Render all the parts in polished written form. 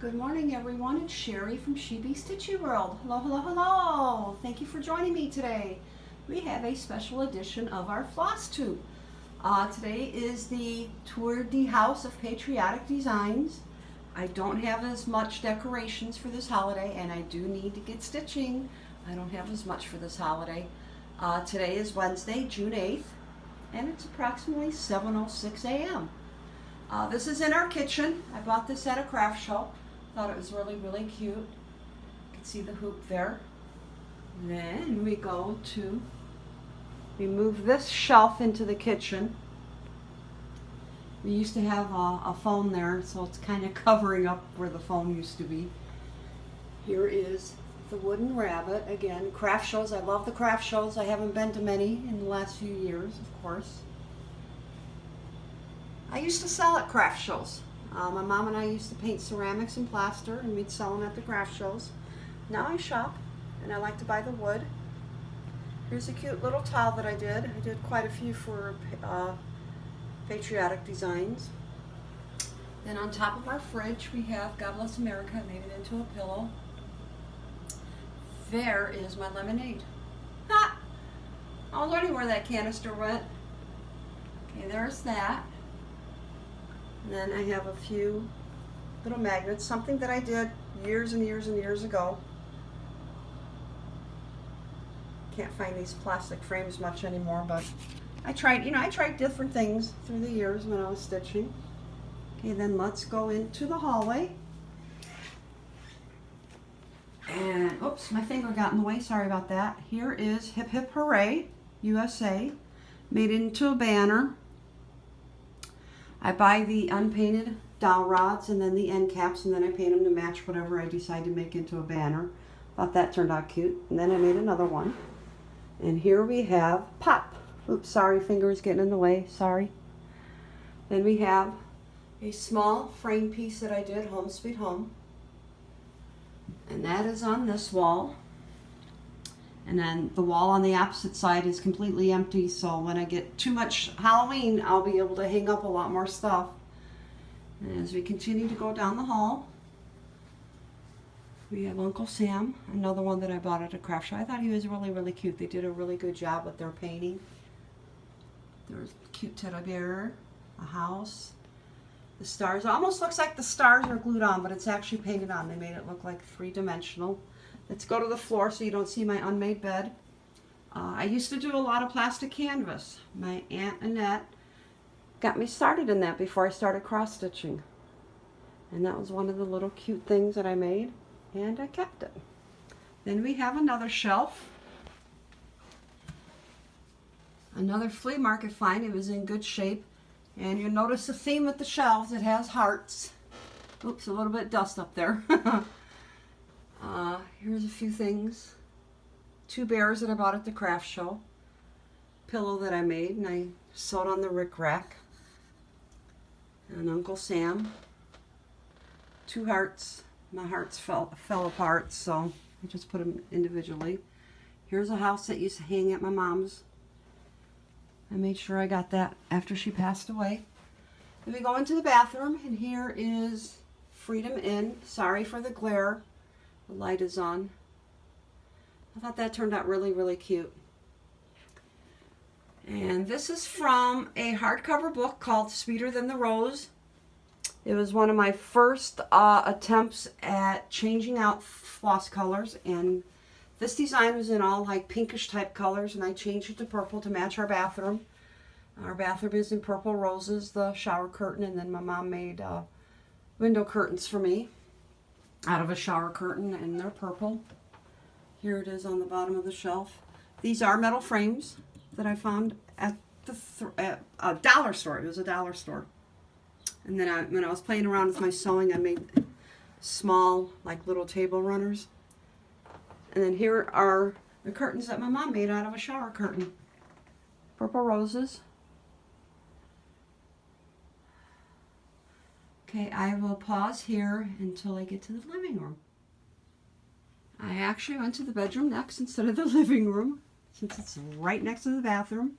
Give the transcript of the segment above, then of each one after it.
Good morning, everyone. It's Sherry from She Bee Stitchy World. Hello, hello, hello. Thank you for joining me today. We have a special edition of our floss tube. Today is the Tour de House of Patriotic Designs. I don't have as much decorations for this holiday, and I do need to get stitching. I don't have as much for this holiday. Today is Wednesday, June 8th, and it's approximately 7:06 a.m. This is in our kitchen. I bought this at a craft show. Thought it was really, really cute. You can see the hoop there. Then we go to remove this shelf into the kitchen. We used to have a phone there, so it's kind of covering up where the phone used to be. Here is the wooden rabbit. Again, craft shows. I love the craft shows. I haven't been to many in the last few years, of course. I used to sell at craft shows. My mom and I used to paint ceramics and plaster, and we'd sell them at the craft shows. Now I shop, and I like to buy the wood. Here's a cute little towel that I did. I did quite a few for Patriotic Designs. Then on top of our fridge, we have God Bless America. I made it into a pillow. There is my lemonade. Ha! I was wondering where that canister went. Okay, there's that. And then I have a few little magnets, something that I did years and years and years ago. Can't find these plastic frames much anymore, but I tried different things through the years when I was stitching. Okay, then let's go into the hallway. And, oops, my finger got in the way, sorry about that. Here is Hip Hip Hooray, USA, made into a banner. I buy the unpainted dowel rods and then the end caps, and then I paint them to match whatever I decide to make into a banner. Thought that turned out cute. And then I made another one. And here we have Pop. Oops, sorry, finger is getting in the way, sorry. Then we have a small frame piece that I did, Home Sweet Home. And that is on this wall. And then the wall on the opposite side is completely empty, so when I get too much Halloween, I'll be able to hang up a lot more stuff. And as we continue to go down the hall, we have Uncle Sam, another one that I bought at a craft show. I thought he was really, really cute. They did a really good job with their painting. There's a cute teddy bear, a house, the stars. It almost looks like the stars are glued on, but it's actually painted on. They made it look like three-dimensional. Let's go to the floor so you don't see my unmade bed. I used to do a lot of plastic canvas. My Aunt Annette got me started in that before I started cross stitching. And that was one of the little cute things that I made, and I kept it. Then we have another shelf. Another flea market find. It was in good shape. And you'll notice the theme with the shelves. It has hearts. Oops, a little bit of dust up there. Here's a few things. Two bears that I bought at the craft show. Pillow that I made and I sewed on the rick rack. And Uncle Sam. Two hearts. My hearts fell apart, so I just put them individually. Here's a house that used to hang at my mom's. I made sure I got that after she passed away. Then we go into the bathroom, and here is Freedom Inn. Sorry for the glare. The light is on. I thought that turned out really, really cute. And this is from a hardcover book called Sweeter Than the Rose. It was one of my first attempts at changing out floss colors, and this design was in all like pinkish type colors, and I changed it to purple to match our bathroom. Our bathroom is in purple roses, the shower curtain, and then my mom made window curtains for me out of a shower curtain, and they're purple. Here it is on the bottom of the shelf. These are metal frames that I found at a dollar store. It was a dollar store. And then when I was playing around with my sewing, I made small, like little table runners. And then here are the curtains that my mom made out of a shower curtain. Purple roses. Okay, I will pause here until I get to the living room. I actually went to the bedroom next instead of the living room, since it's right next to the bathroom.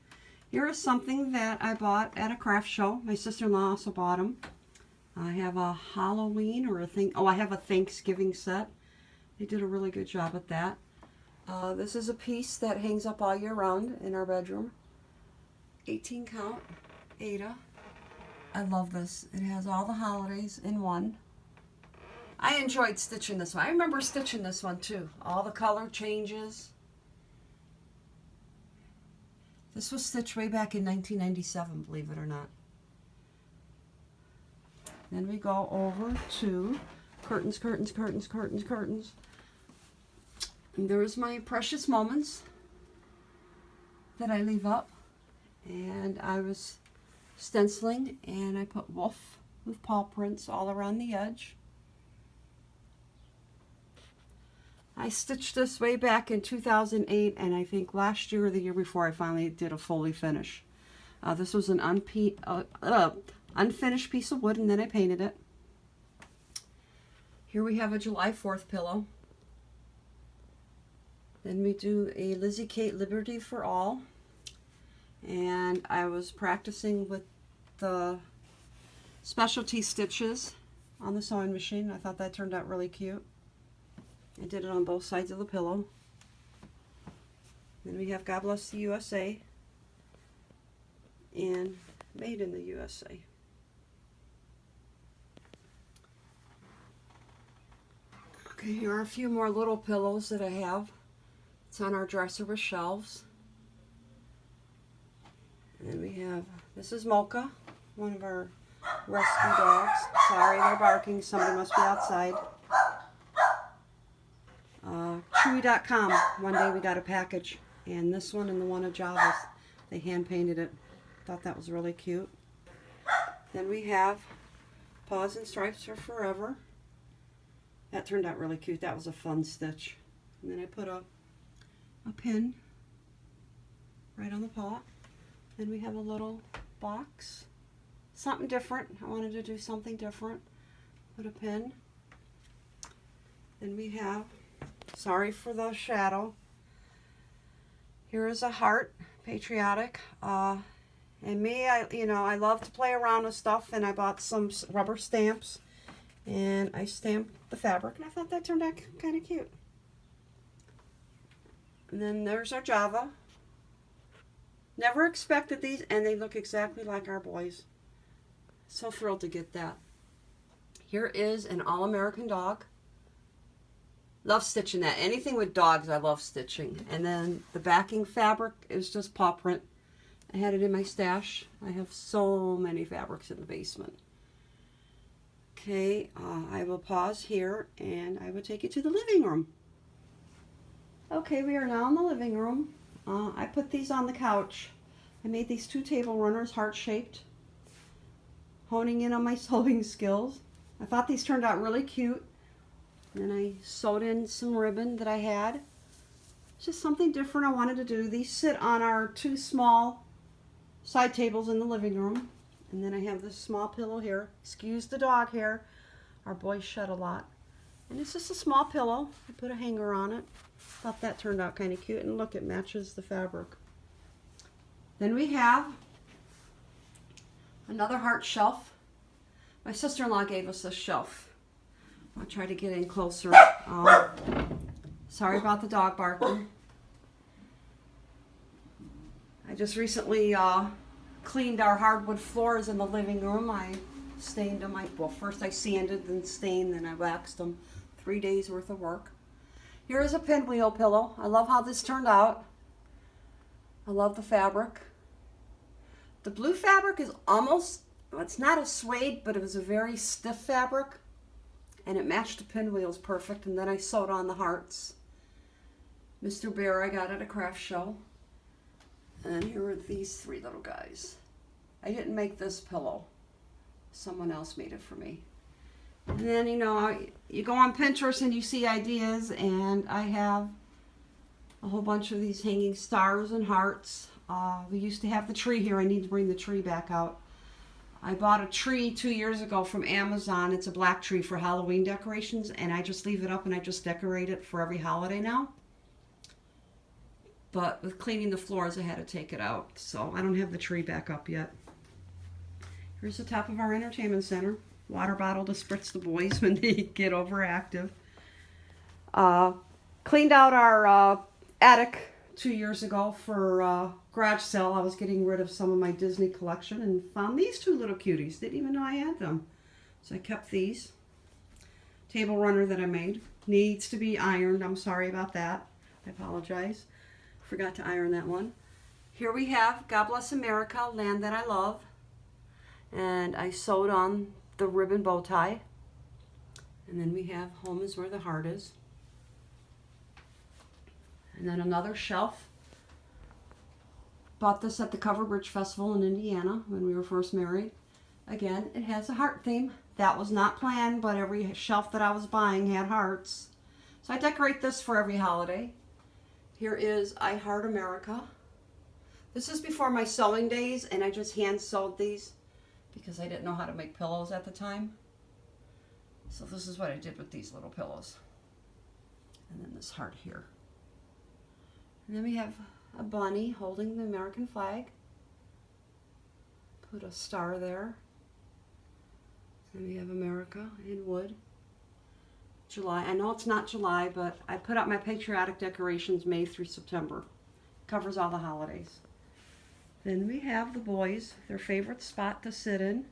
Here is something that I bought at a craft show. My sister-in-law also bought them. I have a Halloween or I have a Thanksgiving set. They did a really good job at that. This is a piece that hangs up all year round in our bedroom. 18 count Ada. I love this. It has all the holidays in one. I enjoyed stitching this one. I remember stitching this one too. All the color changes. This was stitched way back in 1997, believe it or not. Then we go over to curtains, curtains, curtains, curtains, curtains. And there's my precious moments that I leave up. And I was stenciling and I put wolf with paw prints all around the edge. I stitched this way back in 2008, and I think last year or the year before I finally did a fully finish. This was an unfinished piece of wood, and then I painted it. Here we have a July 4th pillow. Then we do a Lizzie Kate Liberty for All. And I was practicing with the specialty stitches on the sewing machine. I thought that turned out really cute. I did it on both sides of the pillow. Then we have God Bless the USA and Made in the USA. Okay, here are a few more little pillows that I have. It's on our dresser with shelves. And then we have, this is Mocha, one of our rescue dogs. Sorry, they're barking. Somebody must be outside. Chewy.com. One day we got a package, and this one and the one of Java's, they hand painted it. Thought that was really cute. Then we have Paws and Stripes for Forever. That turned out really cute. That was a fun stitch. And then I put a pin right on the paw. Then we have a little box. Something different. I wanted to do something different. Put a pin. Then we have, sorry for the shadow. Here is a heart, patriotic. And me, I love to play around with stuff, and I bought some rubber stamps, and I stamped the fabric, and I thought that turned out kind of cute. And then there's our Java. Never expected these, and they look exactly like our boys. So thrilled to get that. Here is an All-American dog. Love stitching that. Anything with dogs, I love stitching. And then the backing fabric is just paw print. I had it in my stash. I have so many fabrics in the basement. Okay, I will pause here and I will take you to the living room. Okay, we are now in the living room. I put these on the couch. I made these 2 table runners, heart-shaped, honing in on my sewing skills. I thought these turned out really cute. And then I sewed in some ribbon that I had. Just something different I wanted to do. These sit on our 2 small side tables in the living room. And then I have this small pillow here. Excuse the dog hair. Our boys shed a lot. And it's just a small pillow. I put a hanger on it. Thought that turned out kind of cute. And look, it matches the fabric. Then we have another heart shelf. My sister-in-law gave us this shelf. I'll try to get in closer. Sorry about the dog barking. I just recently cleaned our hardwood floors in the living room. I stained them. Well, first I sanded, then stained, then I waxed them. 3 days worth of work. Here is a pinwheel pillow. I love how this turned out. I love the fabric. The blue fabric is almost, it's not a suede, but it was a very stiff fabric. And it matched the pinwheels perfect. And then I sewed on the hearts. Mr. Bear I got at a craft show. And here are these 3 little guys. I didn't make this pillow. Someone else made it for me. And then, you go on Pinterest and you see ideas. And I have a whole bunch of these hanging stars and hearts. We used to have the tree here. I need to bring the tree back out. I bought a tree 2 years ago from Amazon. It's a black tree for Halloween decorations, and I just leave it up and I just decorate it for every holiday now. But with cleaning the floors, I had to take it out, so I don't have the tree back up yet. Here's the top of our entertainment center. water bottle to spritz the boys when they get overactive. Cleaned out our attic 2 years ago for garage sale. I was getting rid of some of my Disney collection and found these two little cuties. Didn't even know I had them. So I kept these. Table runner that I made. Needs to be ironed. I'm sorry about that. I apologize. Forgot to iron that one. Here we have God Bless America, Land That I Love. And I sewed on the ribbon bow tie. And then we have Home Is Where the Heart Is. And then another shelf. Bought this at the Covered Bridge Festival in Indiana when we were first married. Again, it has a heart theme. That was not planned, but every shelf that I was buying had hearts. So I decorate this for every holiday. Here is I Heart America. This is before my sewing days, and I just hand sewed these because I didn't know how to make pillows at the time. So this is what I did with these little pillows. And then this heart here. And then we have a bunny holding the American flag. Put a star there. And we have America in wood. July. I know it's not July, but I put out my patriotic decorations May through September. Covers all the holidays. Then we have the boys, their favorite spot to sit in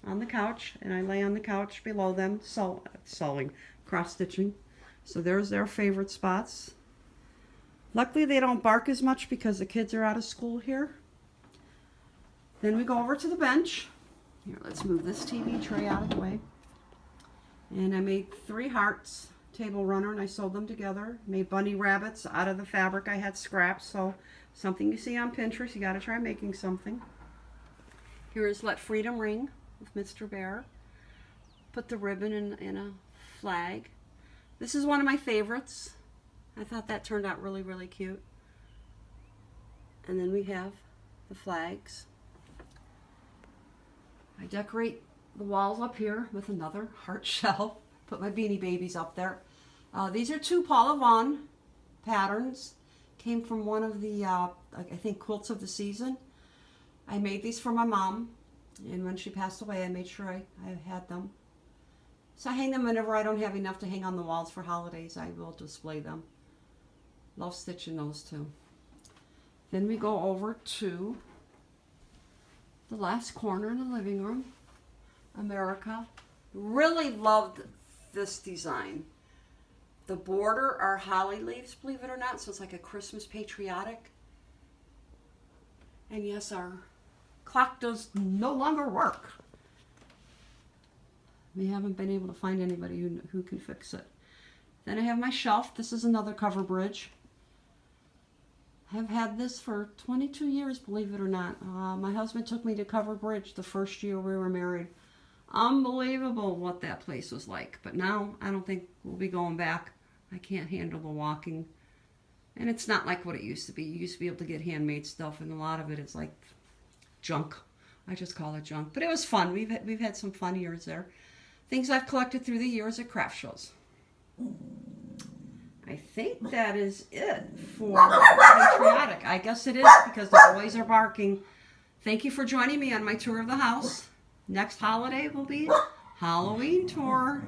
on the couch. And I lay on the couch below them, sewing, cross-stitching. So there's their favorite spots. Luckily, they don't bark as much because the kids are out of school here. Then we go over to the bench. Here, let's move this TV tray out of the way. And I made 3 hearts, table runner, and I sewed them together. Made bunny rabbits out of the fabric. I had scraps, so something you see on Pinterest, you got to try making something. Here is Let Freedom Ring with Mr. Bear. Put the ribbon in a flag. This is one of my favorites. I thought that turned out really, really cute. And then we have the flags. I decorate the walls up here with another heart shell. Put my Beanie Babies up there. These are 2 Paula Vaughn patterns. Came from one of the, I think, quilts of the season. I made these for my mom. And when she passed away, I made sure I had them. So I hang them whenever I don't have enough to hang on the walls for holidays. I will display them. Love stitching those too. Then we go over to the last corner in the living room. America. Really loved this design. The border are holly leaves, believe it or not, so it's like a Christmas patriotic. And yes, our clock does no longer work. We haven't been able to find anybody who can fix it. Then I have my shelf. This is another Cover Bridge. I've had this for 22 years, believe it or not. My husband took me to Cover Bridge the first year we were married. Unbelievable what that place was like. But now I don't think we'll be going back. I can't handle the walking. And it's not like what it used to be. You used to be able to get handmade stuff, and a lot of it is like junk. I just call it junk. But it was fun. We've had some fun years there. Things I've collected through the years at craft shows. I think that is it for Patriotic. I guess it is because the boys are barking. Thank you for joining me on my tour of the house. Next holiday will be Halloween tour.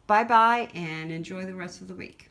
Bye-bye and enjoy the rest of the week.